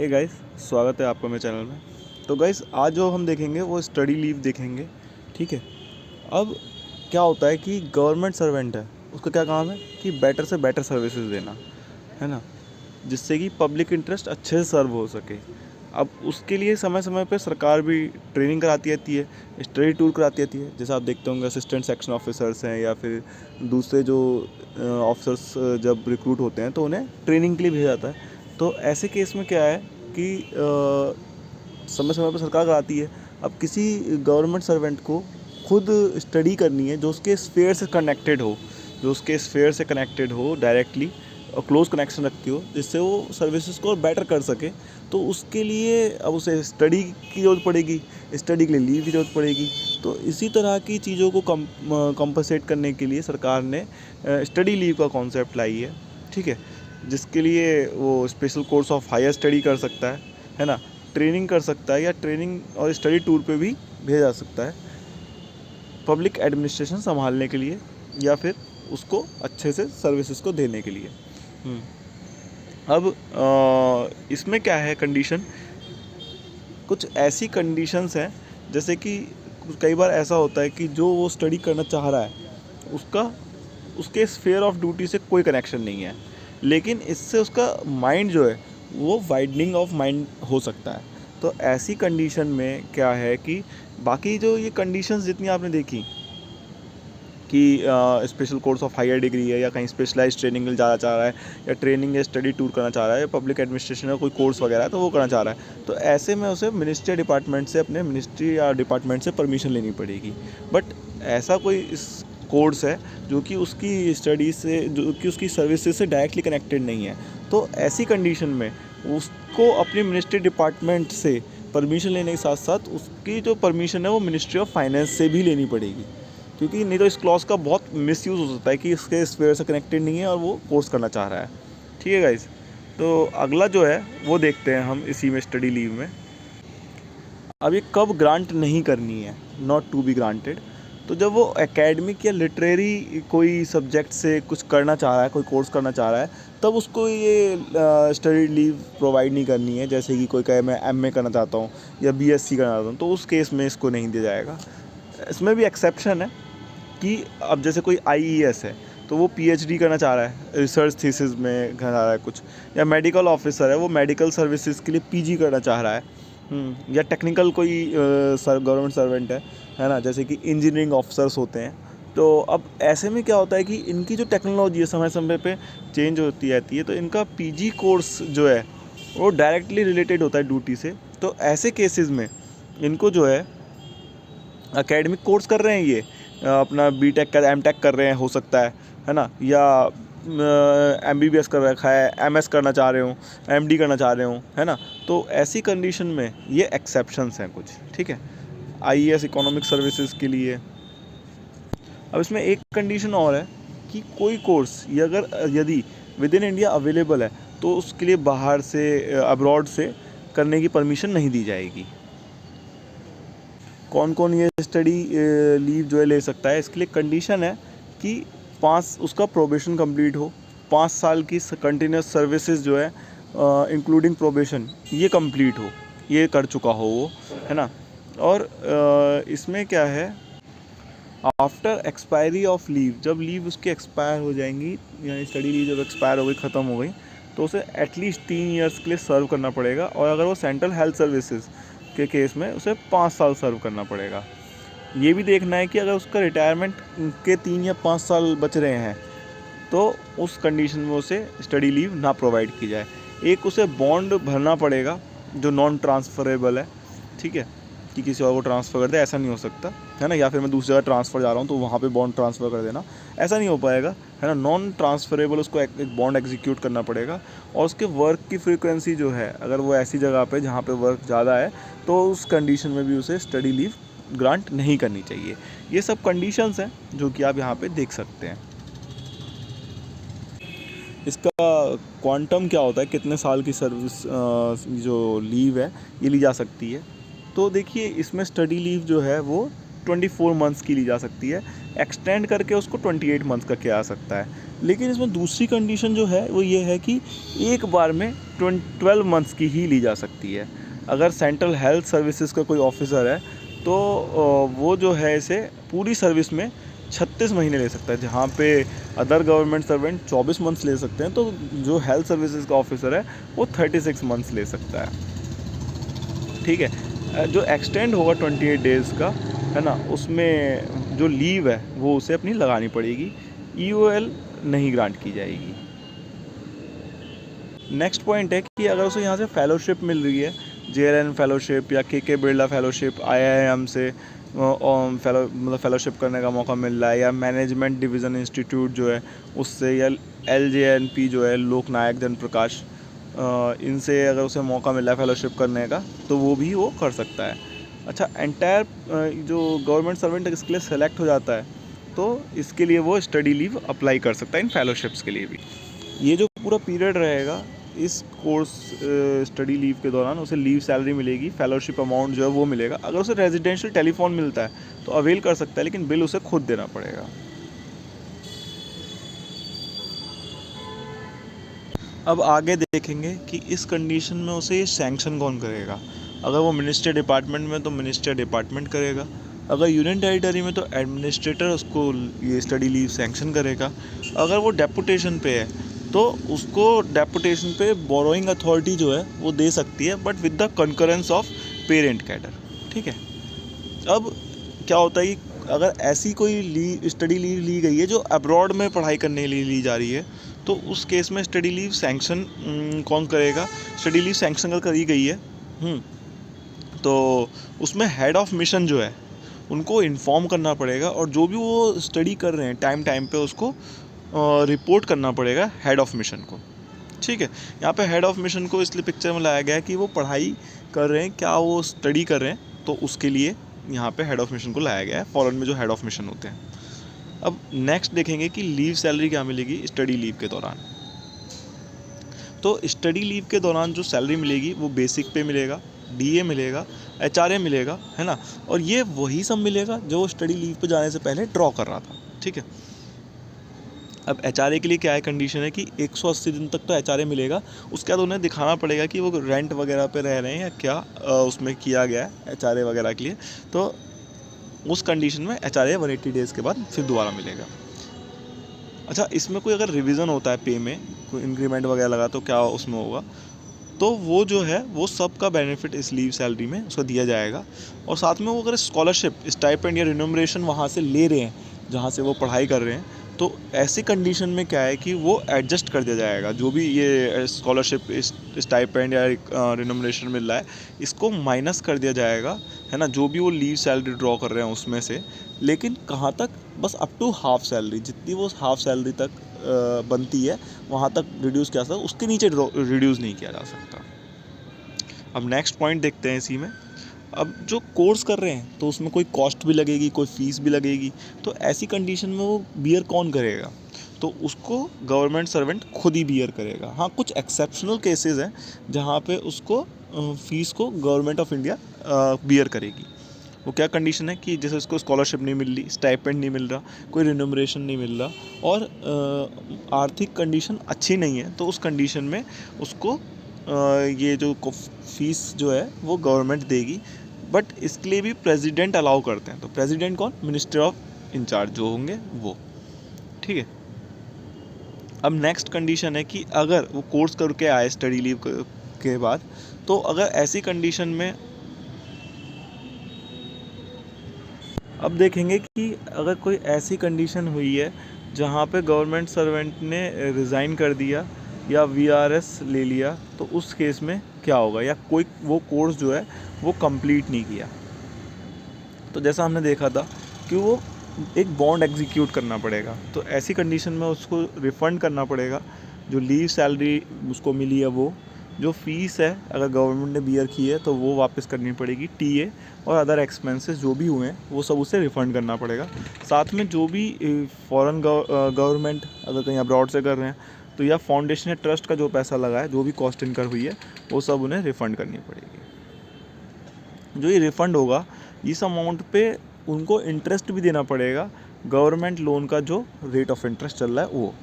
Hey guys, स्वागत है आपका मेरे चैनल में। तो गाइस, आज जो हम देखेंगे वो स्टडी लीव देखेंगे। ठीक है। अब क्या होता है कि गवर्नमेंट सर्वेंट है, उसका क्या काम है कि बेटर से बेटर सर्विसेज देना, है ना, जिससे कि पब्लिक इंटरेस्ट अच्छे से सर्व हो सके। अब उसके लिए समय समय पे सरकार भी ट्रेनिंग कराती रहती है, स्टडी टूर कराती रहती है। जैसे आप देखते होंगे असिस्टेंट सेक्शन ऑफिसर्स हैं या फिर दूसरे जो ऑफिसर्स जब रिक्रूट होते हैं तो उन्हें ट्रेनिंग के लिए भेजा जाता है। तो ऐसे केस में क्या है कि समय समय पर सरकार कराती है। अब किसी गवर्नमेंट सर्वेंट को खुद स्टडी करनी है जो उसके स्फेयर से कनेक्टेड हो, डायरेक्टली और क्लोज कनेक्शन रखती हो, जिससे वो सर्विसेज को बेटर कर सके। तो उसके लिए अब उसे स्टडी की ज़रूरत पड़ेगी, स्टडी के लिए लीव की ज़रूरत पड़ेगी। तो इसी तरह की चीज़ों को कंपनसेट करने के लिए सरकार ने स्टडी लीव का कॉन्सेप्ट लाई है। ठीक है, जिसके लिए वो special course of higher study कर सकता है ना, ट्रेनिंग कर सकता है, या ट्रेनिंग और स्टडी टूर पे भी भेजा जा सकता है पब्लिक एडमिनिस्ट्रेशन संभालने के लिए या फिर उसको अच्छे से सर्विसेज को देने के लिए। अब इसमें क्या है कंडीशन, कुछ ऐसी कंडीशंस हैं जैसे कि कई बार ऐसा होता है कि जो वो स्टडी करना चाह रहा है उसके स्फेयर ऑफ ड्यूटी से कोई कनेक्शन नहीं है, लेकिन इससे उसका माइंड जो है वो वाइडनिंग ऑफ माइंड हो सकता है। तो ऐसी कंडीशन में क्या है कि बाकी जो ये कंडीशंस जितनी आपने देखी कि special course of higher degree है या कहीं स्पेशलाइज ट्रेनिंग में जाना चाह रहा है या ट्रेनिंग या स्टडी टूर करना चाह रहा है या पब्लिक एडमिनिस्ट्रेशन का कोई कोर्स वगैरह है तो वो करना चाह रहा है, तो ऐसे में उसे मिनिस्ट्री डिपार्टमेंट से अपने मिनिस्ट्री या डिपार्टमेंट से परमिशन लेनी पड़ेगी। बट ऐसा कोई इस कोर्स है जो कि उसकी स्टडी से, जो कि उसकी सर्विसेज से डायरेक्टली कनेक्टेड नहीं है, तो ऐसी कंडीशन में उसको अपनी मिनिस्ट्री डिपार्टमेंट से परमिशन लेने के साथ साथ उसकी जो परमिशन है वो मिनिस्ट्री ऑफ फाइनेंस से भी लेनी पड़ेगी, क्योंकि नहीं तो इस क्लॉज का बहुत मिसयूज़ हो सकता है कि इसके स्फेयर से कनेक्टेड नहीं है और वो कोर्स करना चाह रहा है। ठीक है गाइस, तो अगला जो है वो देखते हैं हम इसी में स्टडी लीव में। अब ये कब ग्रांट नहीं करनी है, नॉट टू बी ग्रांटेड, तो जब वो एकेडमिक या लिटरेरी कोई सब्जेक्ट से कुछ करना चाह रहा है, कोई कोर्स करना चाह रहा है, तब उसको ये स्टडी लीव प्रोवाइड नहीं करनी है। जैसे कि कोई कहे मैं एमए करना चाहता हूँ या बीएससी करना चाहता हूँ, तो उस केस में इसको नहीं दिया जाएगा। इसमें भी एक्सेप्शन है कि अब जैसे कोई आईईएस है तो वो पीएचडी करना चाह रहा है, रिसर्च थीसिस में करना चाह रहा है कुछ, या मेडिकल ऑफिसर है वो मेडिकल सर्विसेज के लिए पीजी करना चाह रहा है, या टेक्निकल कोई गवर्नमेंट सर्वेंट है ना, जैसे कि इंजीनियरिंग ऑफिसर्स होते हैं। तो अब ऐसे में क्या होता है कि इनकी जो टेक्नोलॉजी है समय समय पे चेंज होती रहती है, तो इनका पीजी कोर्स जो है वो डायरेक्टली रिलेटेड होता है ड्यूटी से। तो ऐसे केसेस में इनको जो है एकेडमिक कोर्स कर रहे हैं, ये अपना बीटेक कर एमटेक कर रहे हैं हो सकता है ना, या एमबीबीएस कर रखा है, एमएस करना चाह रहे हो, एमडी करना चाह रहे हो, है ना। तो ऐसी कंडीशन में ये एक्सेप्शंस हैं कुछ। ठीक है, आईएएस इकोनॉमिक सर्विसेज के लिए। अब इसमें एक कंडीशन और है कि कोई कोर्स ये अगर यदि विद इन इंडिया अवेलेबल है तो उसके लिए बाहर से अब्रॉड से करने की परमिशन नहीं दी जाएगी। कौन कौन ये स्टडी लीव जो है ले सकता है, इसके लिए कंडीशन है कि उसका प्रोबेशन कंप्लीट हो, 5 साल की कंटिन्यूस सर्विसेज जो है इंक्लूडिंग प्रोबेशन ये कंप्लीट हो, ये कर चुका हो वो, है ना। और इसमें क्या है, आफ्टर एक्सपायरी ऑफ लीव, जब लीव उसकी एक्सपायर हो जाएंगी, यानी स्टडी लीव जब एक्सपायर हो गई, ख़त्म हो गई, तो उसे एटलीस्ट 3 ईयर्स के लिए सर्व करना पड़ेगा। और अगर वो सेंट्रल हेल्थ सर्विसेज के केस में उसे 5 साल सर्व करना पड़ेगा। ये भी देखना है कि अगर उसका रिटायरमेंट के 3 या 5 साल बच रहे हैं तो उस कंडीशन में उसे स्टडी लीव ना प्रोवाइड की जाए। एक उसे बॉन्ड भरना पड़ेगा जो नॉन ट्रांसफरेबल है। ठीक है, कि किसी और को ट्रांसफ़र कर दे, ऐसा नहीं हो सकता, है ना, या फिर मैं दूसरी जगह ट्रांसफ़र जा रहा हूँ तो वहाँ पे बॉन्ड ट्रांसफ़र कर देना, ऐसा नहीं हो पाएगा, है ना। नॉन ट्रांसफरेबल उसको एक बॉन्ड एग्जीक्यूट करना पड़ेगा। और उसके वर्क की फ्रीक्वेंसी जो है, अगर वो ऐसी जगह पे जहाँ पे वर्क ज़्यादा है तो उस कंडीशन में भी उसे स्टडी लीव ग्रांट नहीं करनी चाहिए। ये सब कंडीशंस हैं जो कि आप यहाँ पे देख सकते हैं। इसका क्वांटम क्या होता है, कितने साल की सर्विस जो लीव है ये ली जा सकती है। तो देखिए, इसमें स्टडी लीव जो है वो 24 मंथ्स की ली जा सकती है, एक्सटेंड करके उसको 28 मंथ्स का किया जा सकता है। लेकिन इसमें दूसरी कंडीशन जो है वो ये है कि एक बार में 12 मंथ्स की ही ली जा सकती है। अगर सेंट्रल हेल्थ सर्विसेज का कोई ऑफिसर है तो वो जो है इसे पूरी सर्विस में 36 महीने ले सकता है, जहाँ पे अदर गवर्नमेंट सर्वेंट 24 मंथ्स ले सकते हैं, तो जो हेल्थ सर्विसेज का ऑफिसर है वो 36 मंथ्स ले सकता है। ठीक है, जो एक्सटेंड होगा 28 डेज़ का, है ना, उसमें जो लीव है वो उसे अपनी लगानी पड़ेगी, EOL नहीं ग्रांट की जाएगी। नेक्स्ट पॉइंट है कि अगर उसे यहाँ से फेलोशिप मिल रही है, JLN फेलोशिप या KK बिरला फेलोशिप, IIM से फेलोशिप करने का मौका मिल रहा है, या मैनेजमेंट डिवीज़न इंस्टीट्यूट जो है उससे, या LJNP जो है लोकनायक जयप्रकाश, इनसे अगर उसे मौका मिल रहा है फेलोशिप करने का तो वो भी वो कर सकता है। अच्छा, एंटायर जो गवर्नमेंट सर्वेंट इसके लिए सेलेक्ट हो जाता है तो इसके लिए वो स्टडी लीव अप्लाई कर सकता है इन फेलोशिप्स के लिए भी। ये जो पूरा पीरियड रहेगा इस कोर्स स्टडी लीव के दौरान उसे लीव सैलरी मिलेगी, फेलोशिप अमाउंट जो है वो मिलेगा। अगर उसे रेजिडेंशियल टेलीफोन मिलता है तो अवेल कर सकता है, लेकिन बिल उसे खुद देना पड़ेगा। अब आगे देखेंगे कि इस कंडीशन में उसे ये सैंक्शन कौन करेगा। अगर वो मिनिस्ट्री डिपार्टमेंट में तो मिनिस्ट्री डिपार्टमेंट करेगा, अगर यूनियन टेरिटरी में तो एडमिनिस्ट्रेटर उसको ये स्टडी लीव सैंक्शन करेगा, अगर वो डेपुटेशन पे है तो उसको डेपुटेशन पे बोरोइंग अथॉरिटी जो है वो दे सकती है, but with the concurrence of parent cadre. ठीक है, अब क्या होता है कि अगर ऐसी कोई स्टडी लीव ली गई है जो अब्रॉड में पढ़ाई करने के लिए ली जा रही है तो उस केस में स्टडी लीव सैंक्शन कौन करेगा। स्टडी लीव सैंक्शन अगर करी गई है तो उसमें हेड ऑफ मिशन जो है उनको इन्फॉर्म करना पड़ेगा, और जो भी वो स्टडी कर रहे हैं टाइम पे उसको रिपोर्ट करना पड़ेगा हेड ऑफ मिशन को। ठीक है, यहाँ पे हेड ऑफ मिशन को इसलिए पिक्चर में लाया गया है कि वो पढ़ाई कर रहे हैं, क्या वो स्टडी कर रहे हैं, तो उसके लिए यहाँ पे हेड ऑफ मिशन को लाया गया है, फॉरेन में जो हेड ऑफ मिशन होते हैं। अब नेक्स्ट देखेंगे कि लीव सैलरी क्या मिलेगी स्टडी लीव के दौरान। तो स्टडी लीव के दौरान जो सैलरी मिलेगी वो बेसिक पे मिलेगा, DA मिलेगा, HRA मिलेगा, है ना, और ये वही सब मिलेगा जो स्टडी लीव पे जाने से पहले ड्रॉ कर रहा था। ठीक है, अब HRA के लिए क्या है कंडीशन है कि 180 दिन तक तो HRA मिलेगा, उसके बाद उन्हें दिखाना पड़ेगा कि वो रेंट वगैरह पे रह रहे हैं या क्या उसमें किया गया है HRA वगैरह के लिए, तो उस कंडीशन में HRA 180 डेज़ के बाद फिर दोबारा मिलेगा। अच्छा, इसमें कोई अगर रिवीजन होता है पे में, कोई इंक्रीमेंट वगैरह लगा तो क्या उसमें होगा, तो वो जो है वो सब का बेनिफिट इस लीव सैलरी में उसको दिया जाएगा। और साथ में वो अगर स्कॉलरशिप, स्टाइपेंड या रिन्यूमरेशन वहाँ से ले रहे हैं जहाँ से वो पढ़ाई कर रहे हैं, तो ऐसी कंडीशन में क्या है कि वो एडजस्ट कर दिया जाएगा। जो भी ये स्कॉलरशिप, स्टाइपेंड या रिन्यूमरेशन मिल रहा है इसको माइनस कर दिया जाएगा, है ना, जो भी वो लीव सैलरी ड्रॉ कर रहे हैं उसमें से। लेकिन कहाँ तक, बस अप टू हाफ सैलरी, जितनी वो हाफ सैलरी तक बनती है वहाँ तक रिड्यूस किया जा सकता है, उसके नीचे रिड्यूस नहीं किया जा सकता। अब नेक्स्ट पॉइंट देखते हैं इसी में। अब जो कोर्स कर रहे हैं तो उसमें कोई कॉस्ट भी लगेगी, कोई फ़ीस भी लगेगी, तो ऐसी कंडीशन में वो बियर कौन करेगा, तो उसको गवर्नमेंट सर्वेंट खुद ही बियर करेगा। हाँ, कुछ एक्सेप्शनल केसेस हैं जहाँ पे उसको फ़ीस को गवर्नमेंट ऑफ इंडिया बियर करेगी। वो क्या कंडीशन है कि जैसे उसको स्कॉलरशिप नहीं मिल रही, स्टाइपेंड नहीं मिल रहा, कोई रिन्यूमरेशन नहीं मिल रहा, और आर्थिक कंडीशन अच्छी नहीं है, तो उस कंडीशन में उसको ये जो फीस जो है वो गवर्नमेंट देगी। बट इसके लिए भी प्रेसिडेंट अलाउ करते हैं। तो प्रेसिडेंट कौन, मिनिस्टर ऑफ इंचार्ज जो होंगे वो। ठीक है, अब नेक्स्ट कंडीशन है कि अगर वो कोर्स करके आए स्टडी लीव के बाद, तो अगर ऐसी कंडीशन में अब देखेंगे कि अगर कोई ऐसी कंडीशन हुई है जहाँ पे गवर्नमेंट सर्वेंट ने रिज़ाइन कर दिया या VRS ले लिया, तो उस केस में क्या होगा, या कोई वो कोर्स जो है वो कंप्लीट नहीं किया, तो जैसा हमने देखा था कि वो एक बॉन्ड एग्जीक्यूट करना पड़ेगा, तो ऐसी कंडीशन में उसको रिफ़ंड करना पड़ेगा जो लीव सैलरी उसको मिली है वो, जो फ़ीस है अगर गवर्नमेंट ने बियर की है तो वो वापस करनी पड़ेगी, TA और अदर एक्सपेंसेस जो भी हुए हैं वो सब उसे रिफ़ंड करना पड़ेगा। साथ में जो भी फॉरेन गवर्नमेंट अगर कहीं अब्रॉड से कर रहे हैं तो या फाउंडेशन या ट्रस्ट का जो पैसा लगा है, जो भी कॉस्ट इनकर हुई है, वो सब उन्हें रिफ़ंड करनी पड़ेगी। जो ये रिफ़ंड होगा इस अमाउंट पे उनको इंटरेस्ट भी देना पड़ेगा, गवर्नमेंट लोन का जो रेट ऑफ इंटरेस्ट चल रहा है वो।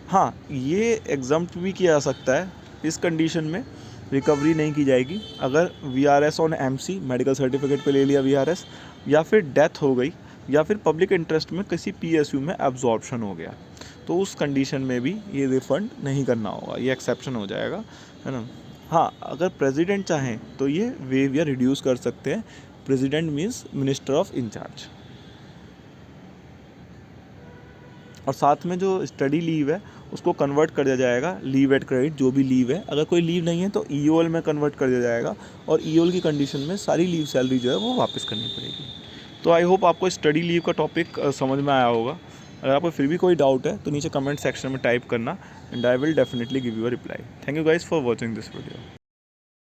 हाँ, ये एग्जम्प्ट भी किया जा सकता है, इस कंडीशन में रिकवरी नहीं की जाएगी अगर VRS on MC medical certificate पे ले लिया VRS, या फिर डेथ हो गई, या फिर पब्लिक इंटरेस्ट में किसी PSU में एब्जॉर्प्शन हो गया, तो उस कंडीशन में भी ये रिफ़ंड नहीं करना होगा, ये एक्सेप्शन हो जाएगा, है ना। हाँ, अगर प्रेसिडेंट चाहें तो ये वेव या रिड्यूस कर सकते हैं। President means minister of incharge. और साथ में जो स्टडी लीव है उसको कन्वर्ट कर दिया जाएगा लीव एट क्रेडिट, जो भी लीव है, अगर कोई लीव नहीं है तो EOL में कन्वर्ट कर दिया जाएगा, और EOL की कंडीशन में सारी लीव सैलरी जो है वो वापस करनी पड़ेगी। तो आई होप आपको स्टडी लीव का टॉपिक समझ में आया होगा। अगर आपको फिर भी कोई डाउट है तो नीचे कमेंट सेक्शन में टाइप करना, and I will definitely give you a reply. Thank you guys for watching this video.